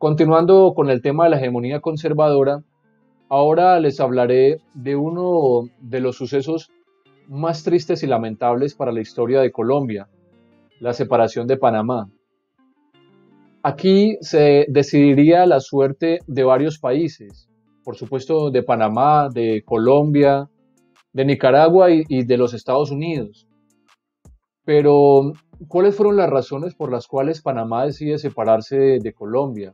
Continuando con el tema de la hegemonía conservadora, ahora les hablaré de uno de los sucesos más tristes y lamentables para la historia de Colombia, la separación de Panamá. Aquí se decidiría la suerte de varios países, por supuesto de Panamá, de Colombia, de Nicaragua y de los Estados Unidos. Pero, ¿cuáles fueron las razones por las cuales Panamá decide separarse de Colombia?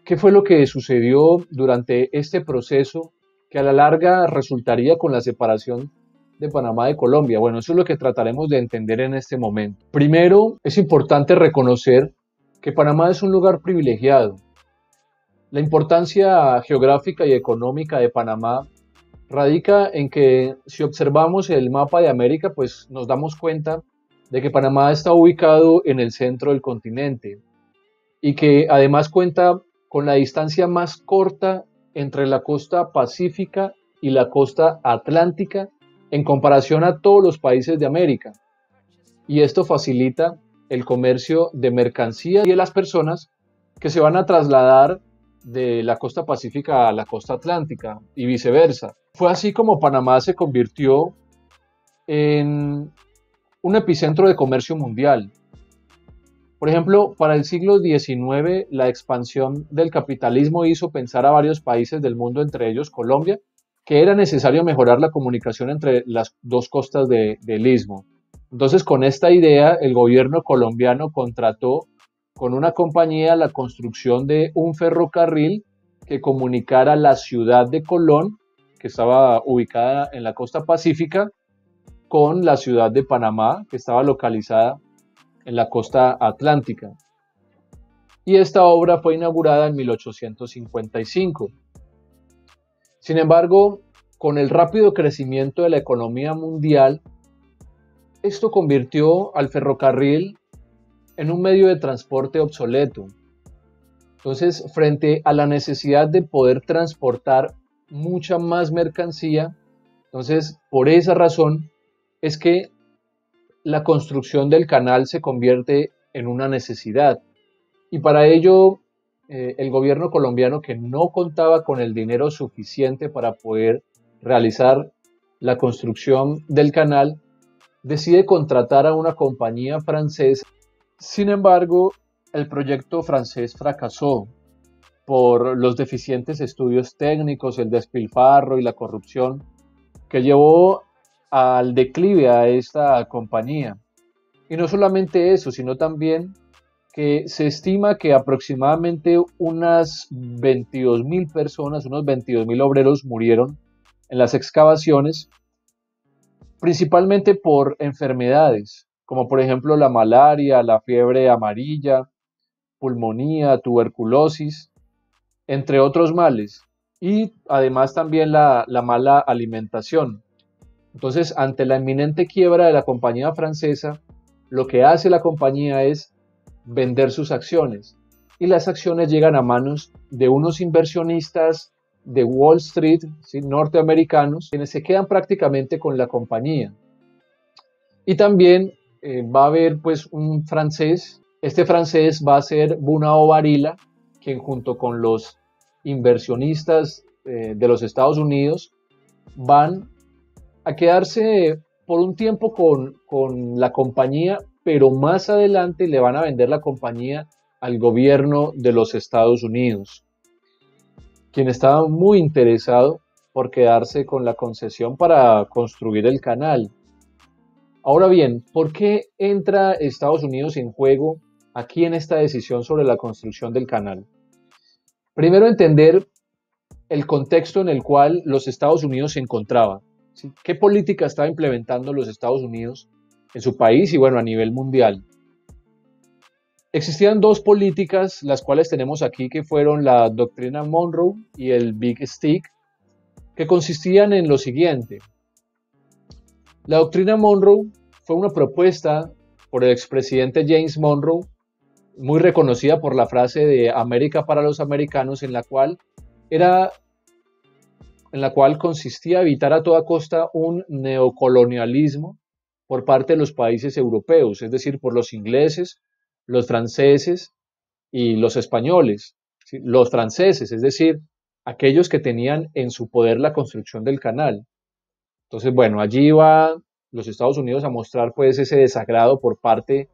¿Qué fue lo que sucedió durante este proceso que a la larga resultaría con la separación de Panamá de Colombia? Bueno, eso es lo que trataremos de entender en este momento. Primero, es importante reconocer que Panamá es un lugar privilegiado. La importancia geográfica y económica de Panamá radica en que si observamos el mapa de América, pues nos damos cuenta de que Panamá está ubicado en el centro del continente y que además cuenta con la distancia más corta entre la costa pacífica y la costa atlántica en comparación a todos los países de América. Y esto facilita el comercio de mercancías y de las personas que se van a trasladar de la costa pacífica a la costa atlántica y viceversa. Fue así como Panamá se convirtió en un epicentro de comercio mundial. Por ejemplo, para el siglo XIX, la expansión del capitalismo hizo pensar a varios países del mundo, entre ellos Colombia, que era necesario mejorar la comunicación entre las dos costas del istmo. Entonces, con esta idea, el gobierno colombiano contrató con una compañía la construcción de un ferrocarril que comunicara la ciudad de Colón, que estaba ubicada en la costa pacífica, con la ciudad de Panamá, que estaba localizada en la costa atlántica. Y esta obra fue inaugurada en 1855. Sin embargo, con el rápido crecimiento de la economía mundial, esto convirtió al ferrocarril en un medio de transporte obsoleto. Entonces, frente a la necesidad de poder transportar mucha más mercancía, entonces, por esa razón es que la construcción del canal se convierte en una necesidad. Y para ello, el gobierno colombiano, que no contaba con el dinero suficiente para poder realizar la construcción del canal, decide contratar a una compañía francesa. Sin embargo, el proyecto francés fracasó por los deficientes estudios técnicos, el despilfarro y la corrupción que llevó al declive a esta compañía. Y no solamente eso, sino también que se estima que aproximadamente unas 22.000 personas, unos 22.000 obreros murieron en las excavaciones, principalmente por enfermedades, como por ejemplo la malaria, la fiebre amarilla, pulmonía, tuberculosis, entre otros males, y además también la mala alimentación. Entonces, ante la inminente quiebra de la compañía francesa, lo que hace la compañía es vender sus acciones. Y las acciones llegan a manos de unos inversionistas de Wall Street, ¿sí?, norteamericanos, quienes se quedan prácticamente con la compañía. Y también va a haber pues un francés. Este francés va a ser Bunao Varilla, quien junto con los inversionistas de los Estados Unidos van a quedarse por un tiempo con la compañía, pero más adelante le van a vender la compañía al gobierno de los Estados Unidos, quien estaba muy interesado por quedarse con la concesión para construir el canal. Ahora bien, ¿por qué entra Estados Unidos en juego aquí en esta decisión sobre la construcción del canal? Primero, entender el contexto en el cual los Estados Unidos se encontraba. ¿Sí? ¿Qué política estaba implementando los Estados Unidos en su país y bueno, a nivel mundial? Existían dos políticas, las cuales tenemos aquí, que fueron la doctrina Monroe y el Big Stick, que consistían en lo siguiente. La doctrina Monroe fue una propuesta por el expresidente James Monroe, muy reconocida por la frase de América para los americanos, en la cual consistía evitar a toda costa un neocolonialismo por parte de los países europeos, es decir, por los ingleses, los franceses y los españoles, ¿sí? Los franceses, es decir, aquellos que tenían en su poder la construcción del canal. Entonces, bueno, allí iba los Estados Unidos a mostrar pues ese desagrado por parte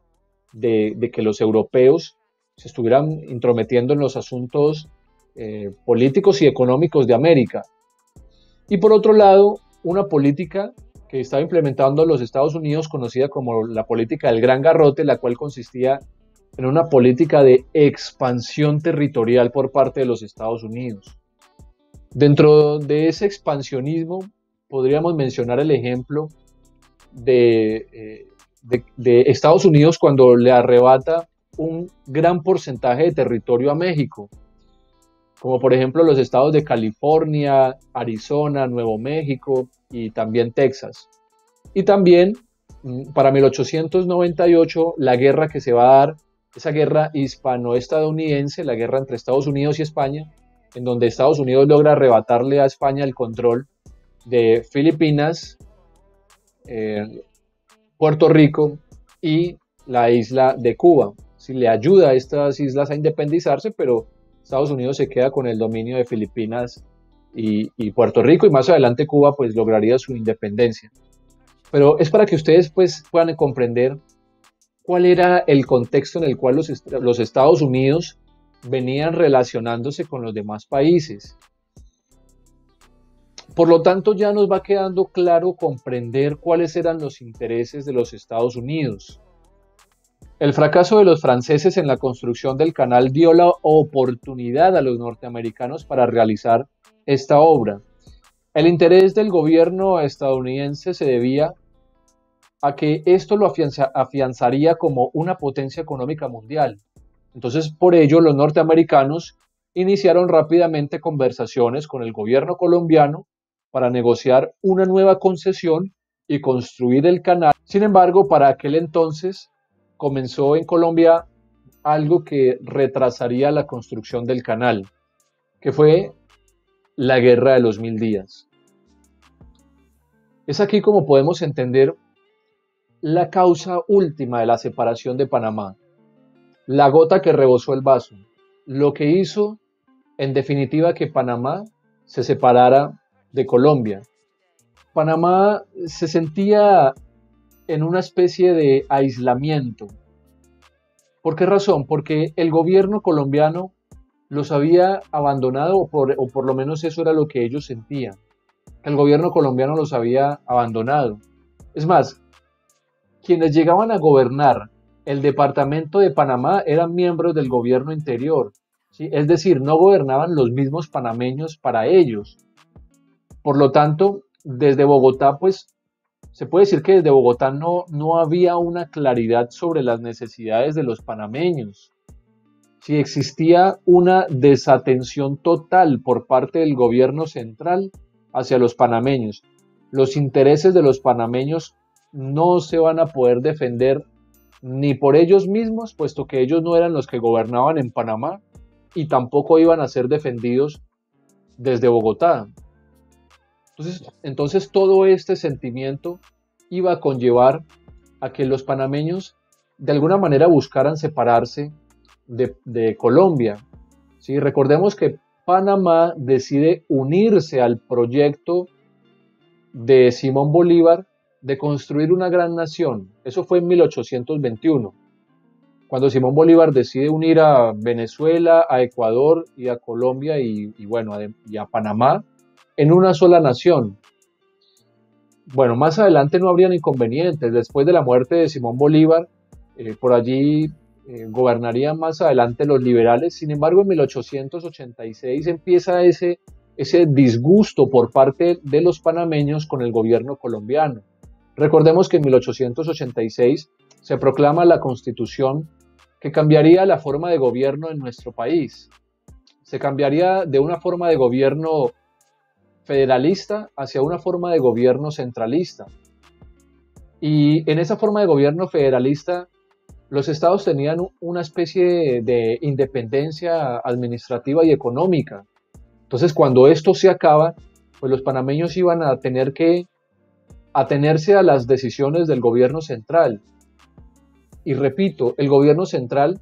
de que los europeos se estuvieran intrometiendo en los asuntos políticos y económicos de América. Y por otro lado, una política que estaba implementando los Estados Unidos, conocida como la política del Gran Garrote, la cual consistía en una política de expansión territorial por parte de los Estados Unidos. Dentro de ese expansionismo, podríamos mencionar el ejemplo de Estados Unidos cuando le arrebata un gran porcentaje de territorio a México, como por ejemplo los estados de California, Arizona, Nuevo México y también Texas. Y también para 1898 la guerra que se va a dar, esa guerra hispano-estadounidense, la guerra entre Estados Unidos y España, en donde Estados Unidos logra arrebatarle a España el control de Filipinas, Puerto Rico y la isla de Cuba. Si le ayuda a estas islas a independizarse, pero Estados Unidos se queda con el dominio de Filipinas y Puerto Rico, y más adelante Cuba pues lograría su independencia. Pero es para que ustedes pues puedan comprender cuál era el contexto en el cual los Estados Unidos venían relacionándose con los demás países. Por lo tanto, ya nos va quedando claro comprender cuáles eran los intereses de los Estados Unidos. El fracaso de los franceses en la construcción del canal dio la oportunidad a los norteamericanos para realizar esta obra. El interés del gobierno estadounidense se debía a que esto lo afianzaría como una potencia económica mundial. Entonces, por ello, los norteamericanos iniciaron rápidamente conversaciones con el gobierno colombiano para negociar una nueva concesión y construir el canal. Sin embargo, para aquel entonces comenzó en Colombia algo que retrasaría la construcción del canal, que fue la Guerra de los 1000 días. Es aquí como podemos entender la causa última de la separación de Panamá, la gota que rebosó el vaso, lo que hizo en definitiva que Panamá se separara de Colombia. Panamá se sentía en una especie de aislamiento. ¿Por qué razón? Porque el gobierno colombiano los había abandonado, o por lo menos eso era lo que ellos sentían. El gobierno colombiano los había abandonado. Es más, quienes llegaban a gobernar el departamento de Panamá eran miembros del gobierno interior, ¿sí? Es decir, no gobernaban los mismos panameños para ellos. Por lo tanto, desde Bogotá, pues se puede decir que desde Bogotá no había una claridad sobre las necesidades de los panameños. Si existía una desatención total por parte del gobierno central hacia los panameños. Los intereses de los panameños no se van a poder defender ni por ellos mismos, puesto que ellos no eran los que gobernaban en Panamá, y tampoco iban a ser defendidos desde Bogotá. Entonces todo este sentimiento iba a conllevar a que los panameños de alguna manera buscaran separarse de Colombia. ¿Sí? Recordemos que Panamá decide unirse al proyecto de Simón Bolívar de construir una gran nación. Eso fue en 1821, cuando Simón Bolívar decide unir a Venezuela, a Ecuador y a Colombia y a Panamá en una sola nación. Bueno, más adelante no habrían inconvenientes. Después de la muerte de Simón Bolívar, por allí gobernarían más adelante los liberales. Sin embargo, en 1886 empieza ese disgusto por parte de los panameños con el gobierno colombiano. Recordemos que en 1886 se proclama la Constitución que cambiaría la forma de gobierno en nuestro país. Se cambiaría de una forma de gobierno federalista hacia una forma de gobierno centralista. Y en esa forma de gobierno federalista, los estados tenían una especie de independencia administrativa y económica. Entonces, cuando esto se acaba, pues los panameños iban a tener que atenerse a las decisiones del gobierno central. Y repito, el gobierno central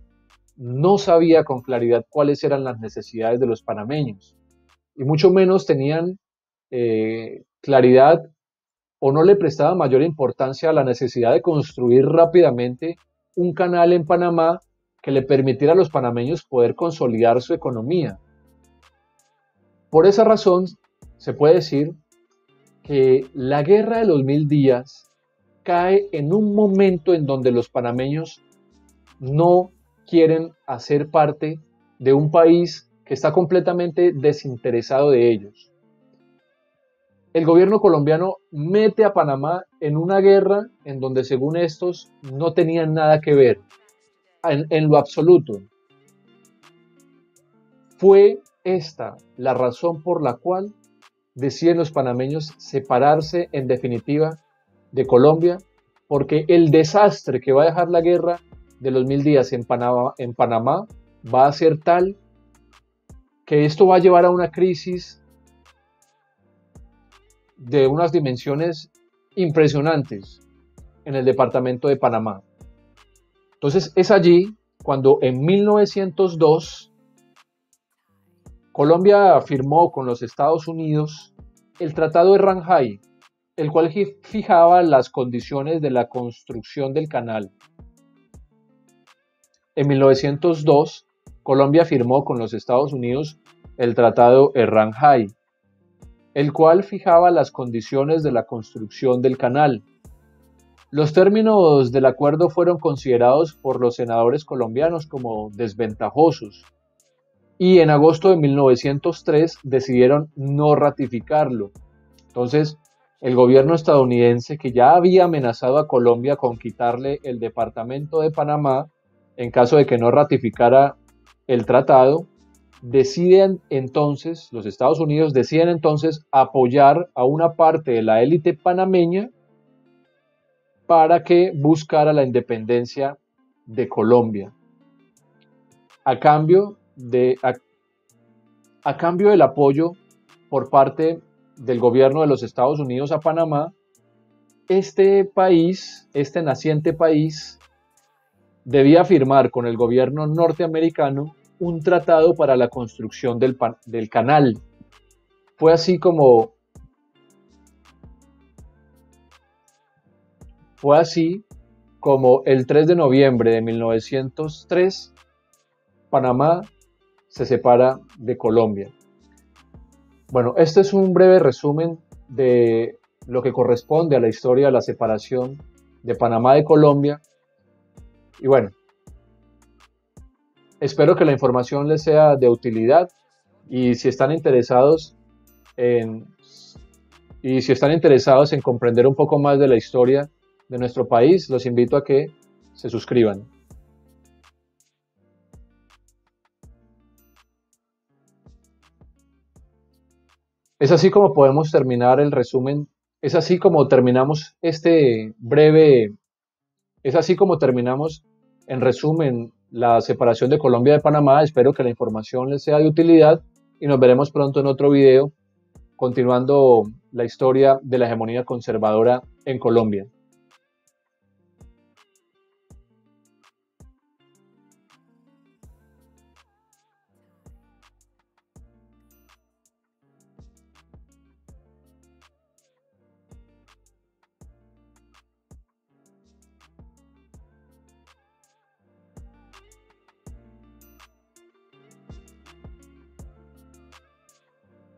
no sabía con claridad cuáles eran las necesidades de los panameños y mucho menos tenían claridad o no le prestaba mayor importancia a la necesidad de construir rápidamente un canal en Panamá que le permitiera a los panameños poder consolidar su economía. Por esa razón, se puede decir que la Guerra de los 1000 días cae en un momento en donde los panameños no quieren hacer parte de un país que está completamente desinteresado de ellos. El gobierno colombiano mete a Panamá en una guerra en donde, según estos, no tenían nada que ver, en lo absoluto. Fue esta la razón por la cual deciden los panameños separarse en definitiva de Colombia, porque el desastre que va a dejar la guerra de los 1000 días en Panamá va a ser tal que esto va a llevar a una crisis de unas dimensiones impresionantes en el departamento de Panamá. Entonces es allí cuando en 1902 Colombia firmó con los Estados Unidos el Tratado de Ranjay, el cual fijaba las condiciones de la construcción del canal. En 1902, Colombia firmó con los Estados Unidos el Tratado de Ranjay, el cual fijaba las condiciones de la construcción del canal. Los términos del acuerdo fueron considerados por los senadores colombianos como desventajosos y en agosto de 1903 decidieron no ratificarlo. Entonces, el gobierno estadounidense, que ya había amenazado a Colombia con quitarle el departamento de Panamá en caso de que no ratificara el tratado, los Estados Unidos deciden entonces apoyar a una parte de la élite panameña para que buscara la independencia de Colombia. A cambio del apoyo por parte del gobierno de los Estados Unidos a Panamá, este naciente país, debía firmar con el gobierno norteamericano un tratado para la construcción del canal. Fue así como el 3 de noviembre de 1903, Panamá se separa de Colombia. Bueno, este es un breve resumen de lo que corresponde a la historia de la separación de Panamá de Colombia. Y bueno, espero que la información les sea de utilidad y si están interesados en comprender un poco más de la historia de nuestro país, los invito a que se suscriban. Es así como podemos terminar el resumen, es así como terminamos en resumen la separación de Colombia de Panamá. Espero que la información les sea de utilidad y nos veremos pronto en otro video continuando la historia de la hegemonía conservadora en Colombia.